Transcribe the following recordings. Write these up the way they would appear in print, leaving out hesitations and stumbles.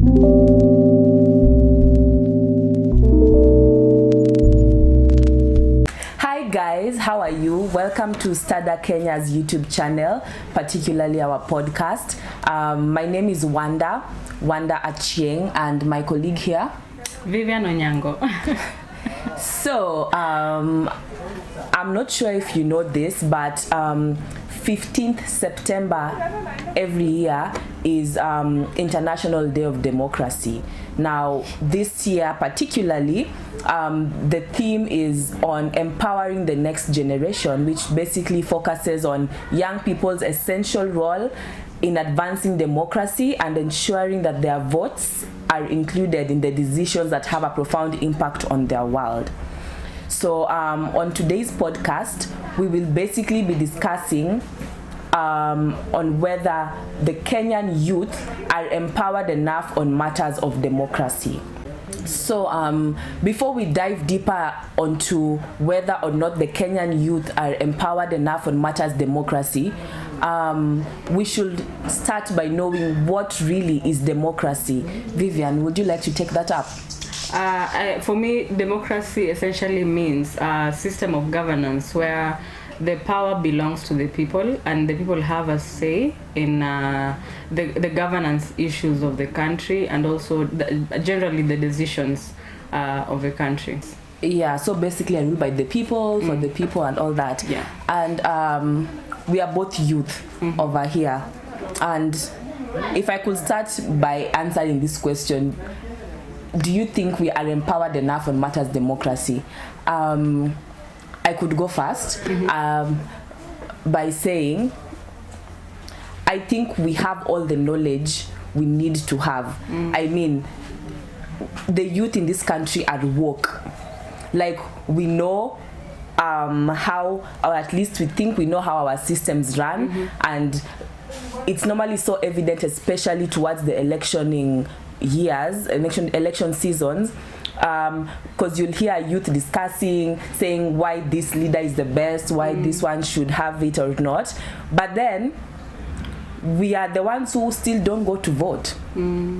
Hi guys, how are you? Welcome to Stada Kenya's YouTube channel, particularly our podcast. My name is Wanda Achieng, and my colleague here, Vivian Onyango. So, I'm not sure if you know this, but 15th September every year is International Day of Democracy. Now, this year particularly, the theme is on empowering the next generation, which basically focuses on young people's essential role in advancing democracy and ensuring that their votes are included in the decisions that have a profound impact on their world. So on today's podcast, we will basically be discussing on whether the Kenyan youth are empowered enough on matters of democracy. So before we dive deeper onto whether or not the Kenyan youth are empowered enough on matters democracy, we should start by knowing what really is democracy. Vivian, would you like to take that up? For me, democracy essentially means a system of governance where the power belongs to the people and the people have a say in the governance issues of the country and also generally the decisions of the country. Yeah, so basically I rule by the people, for the people and all that. Yeah. And we are both youth over here. And if I could start by answering this question, do you think we are empowered enough on matters democracy? I could go first by saying I think we have all the knowledge we need to have. I mean, the youth in this country are woke. Like, we know how, or at least we think we know how our systems run, and it's normally so evident, especially towards the election seasons, because you'll hear youth discussing, saying why this leader is the best, why this one should have it or not. But then we are the ones who still don't go to vote.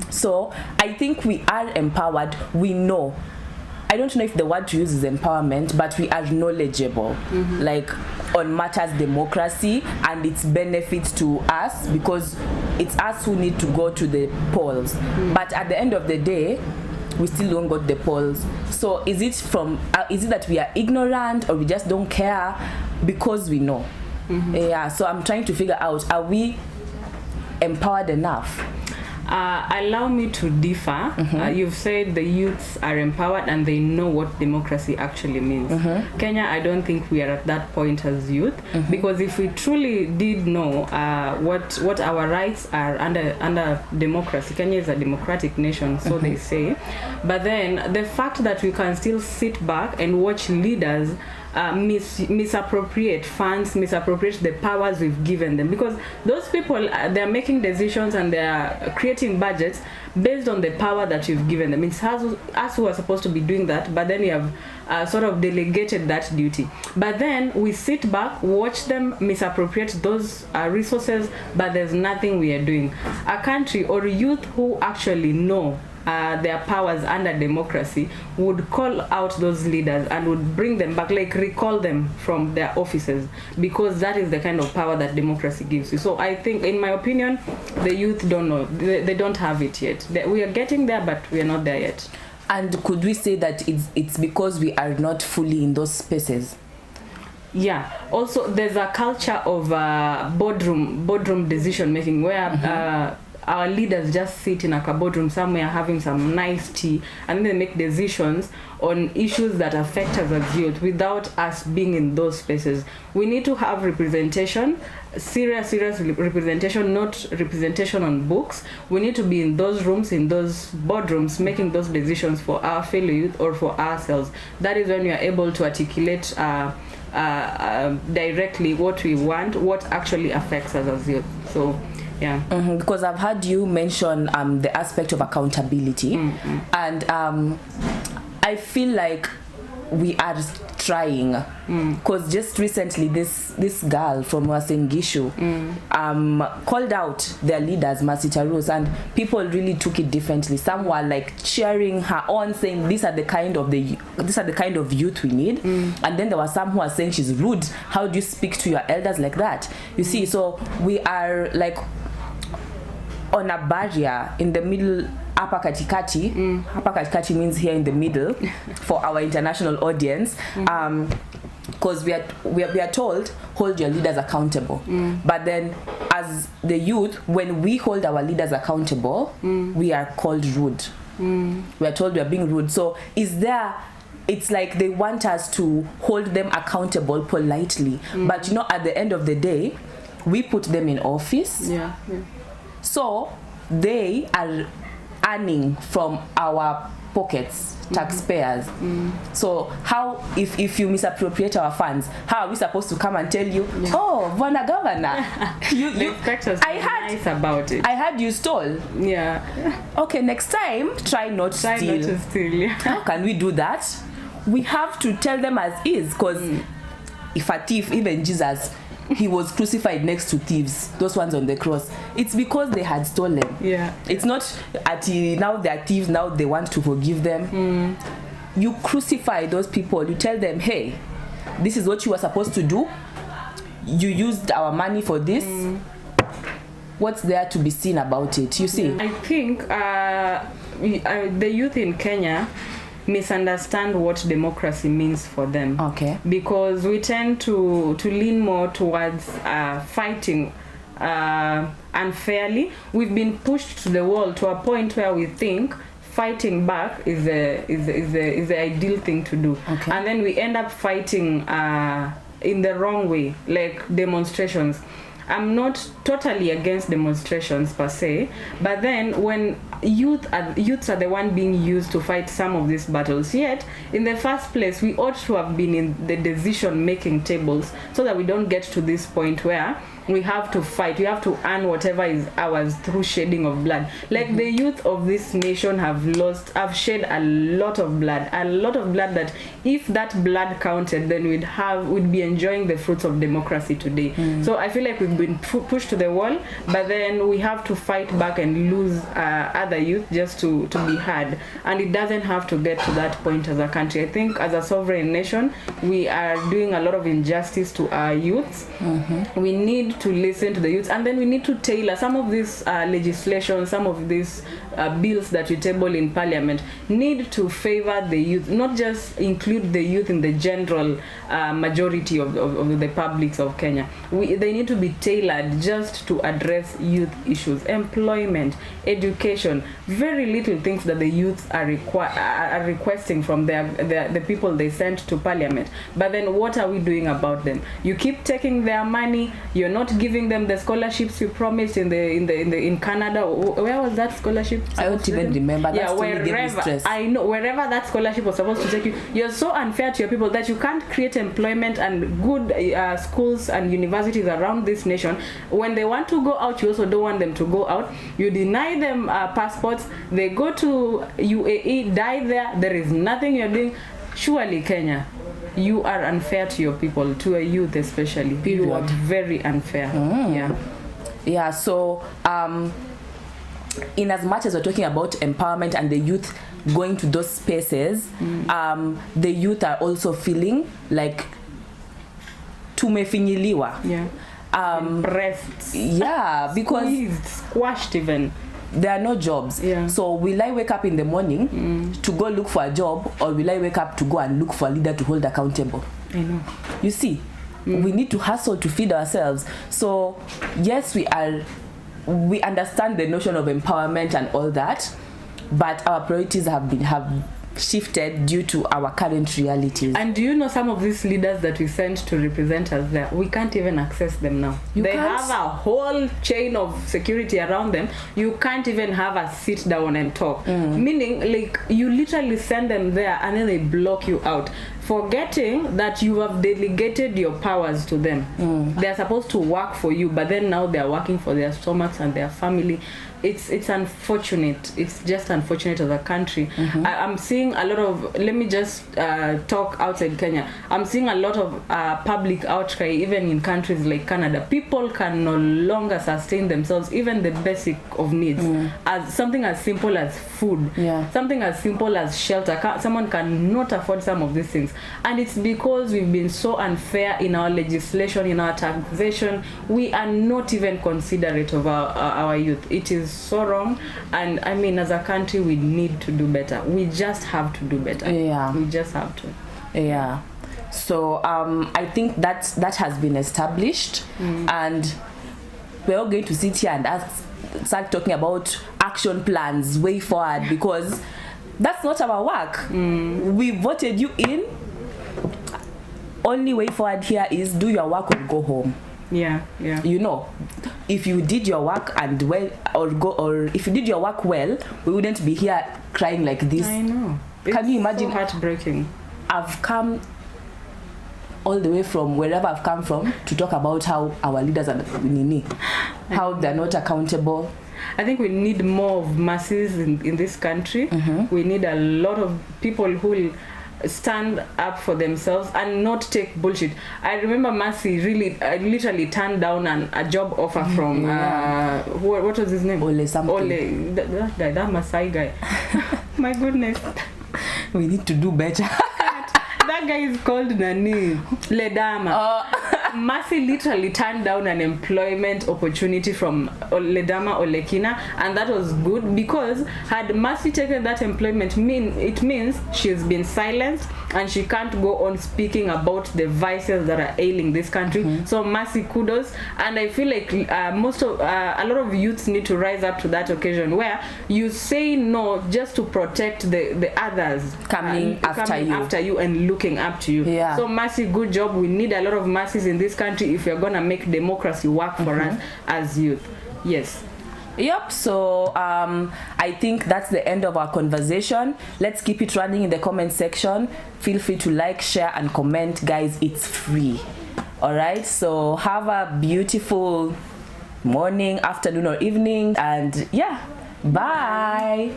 So I think we are empowered. We know. I don't know if the word to use is empowerment, but we are knowledgeable, like on matters democracy and its benefits to us, because it's us who need to go to the polls. But at the end of the day, we still don't go to the polls. So is it that we are ignorant or we just don't care because we know? Yeah. So I'm trying to figure out, are we empowered enough? Allow me to differ. You've said the youths are empowered and they know what democracy actually means. Kenya, I don't think we are at that point as youth, because if we truly did know what our rights are under democracy, Kenya is a democratic nation, so they say. But then the fact that we can still sit back and watch leaders misappropriate funds, misappropriate the powers we've given them, because those people, they're making decisions and they're creating budgets based on the power that you've given them. It's us who are supposed to be doing that, but then we have sort of delegated that duty. But then we sit back, watch them misappropriate those resources, but there's nothing we are doing. A country or youth who actually know their powers under democracy would call out those leaders and would bring them back, like recall them from their offices, because that is the kind of power that democracy gives you. So I think, in my opinion, the youth don't know. They don't have it yet. We are getting there, but we are not there yet. And could we say that it's because we are not fully in those spaces? Yeah. Also, there's a culture of boardroom decision making where our leaders just sit in a boardroom somewhere having some nice tea, and then they make decisions on issues that affect us as youth without us being in those spaces. We need to have representation, serious representation, not representation on books. We need to be in those rooms, in those boardrooms, making those decisions for our fellow youth or for ourselves. That is when we are able to articulate directly what we want, what actually affects us as youth. So yeah. Because I've heard you mention the aspect of accountability, and I feel like we are trying, because just recently this girl from Uasin Gishu called out their leaders, Masita Rose, and people really took it differently. Some were like cheering her on, saying these are the kind of youth we need, and then there were some who are saying she's rude. How do you speak to your elders like that? You see, so we are like on a barrier in the middle. Hapa katikati, hapa katikati means here in the middle for our international audience, because we are told hold your leaders accountable, but then as the youth, when we hold our leaders accountable, we are called rude. We are told we are being rude. So it's like they want us to hold them accountable politely, but at the end of the day, we put them in office, so they are earning from our pockets, taxpayers. So how, if you misappropriate our funds, how are we supposed to come and tell you, oh, Bwana Governor, you expect us to be nice about it. I heard you stole. Okay, next time try not to steal. How can we do that? We have to tell them as is, because if a thief, even Jesus, he was crucified next to thieves, those ones on the cross. It's because they had stolen. It's not now they're thieves, now they want to forgive them. You crucify those people. You tell them, hey, this is what you were supposed to do. You used our money for this. What's there to be seen about it? You see, I think the youth in Kenya misunderstand what democracy means for them. Okay. Because we tend to lean more towards fighting unfairly. We've been pushed to the wall to a point where we think fighting back is the ideal thing to do. Okay. And then we end up fighting in the wrong way, like demonstrations. I'm not totally against demonstrations per se, but then when youths are the one being used to fight some of these battles, yet in the first place we ought to have been in the decision making tables, so that we don't get to this point where we have to fight, we have to earn whatever is ours through shedding of blood. Like the youth of this nation have shed a lot of blood that if that blood counted, then we'd be enjoying the fruits of democracy today. So I feel like we've been pushed to the wall, but then we have to fight back and lose other youth just to be heard. And it doesn't have to get to that point as a country. I think as a sovereign nation, we are doing a lot of injustice to our youths. We need to listen to the youth, and then we need to tailor some of this legislation, some of these bills that we table in parliament need to favor the youth, not just include the youth in the general majority of the publics of Kenya. They need to be tailored just to address youth issues, employment, education, very little things that the youth are requesting from the people they sent to parliament. But then what are we doing about them? You keep taking their money, you're not giving them the scholarships you promised in Canada. Where was that scholarship? I don't even remember. Wherever I know, wherever that scholarship was supposed to take you, you're so unfair to your people that you can't create employment and good schools and universities around this nation. When they want to go out, you also don't want them to go out. You deny them passports. They go to UAE, die there. There is nothing you're doing. Surely, Kenya, you are unfair to your people, to a youth especially. Period. You are very unfair. Yeah. So in as much as we're talking about empowerment and the youth going to those spaces, the youth are also feeling like tumefinyiliwa. Breasts. Because squeezed, squashed even. There are no jobs. So will I wake up in the morning to go look for a job, or will I wake up to go and look for a leader to hold accountable? I know. You see, we need to hustle to feed ourselves. So yes, we understand the notion of empowerment and all that, but our priorities have shifted due to our current realities. And do you know some of these leaders that we sent to represent us there, we can't even access them now. They have a whole chain of security around them. You can't even have a sit down and talk. Meaning, like, you literally send them there and then they block you out. forgetting that you have delegated your powers to them. They are supposed to work for you, but then now they are working for their stomachs and their family. It's unfortunate. It's just unfortunate as a country. I'm seeing a lot of, let me just talk outside Kenya. I'm seeing a lot of public outcry even in countries like Canada. People can no longer sustain themselves, even the basic of needs, as something as simple as food, something as simple as shelter. Someone cannot afford some of these things, and it's because we've been so unfair in our legislation, in our taxation. We are not even considerate of our youth. It is so wrong, and I mean, as a country, we need to do better. We just have to do better. We just have to. So I think that has been established, and we're all going to sit here and start talking about action plans way forward, because that's not our work. We voted you in. Only way forward here is do your work or go home. You know, if you did your work and well, or if you did your work well, we wouldn't be here crying like this. I know. Can you imagine? So heartbreaking. I've come all the way from wherever I've come from to talk about how our leaders are how they're not accountable. I think we need more of masses in this country. We need a lot of people who will stand up for themselves and not take bullshit. I remember Mercy literally turned down a job offer from what was his name? Ole something. Ole, that guy, that Masai guy. My goodness. We need to do better. That guy is called Nani Ledama. Mercy literally turned down an employment opportunity from Ledama Olekina, and that was good, because had Mercy taken that employment, it means she's been silenced and she can't go on speaking about the vices that are ailing this country. So Mercy, kudos. And I feel like a lot of youths need to rise up to that occasion, where you say no just to protect the others coming after you and looking up to you. So Mercy, good job. We need a lot of Mercies in this country if we're gonna make democracy work for us as youth. Yes. Yep. So I think that's the end of our conversation. Let's keep it running in the comment section. Feel free to like, share, and comment, guys. It's free. All right. So have a beautiful morning, afternoon, or evening, and yeah, bye.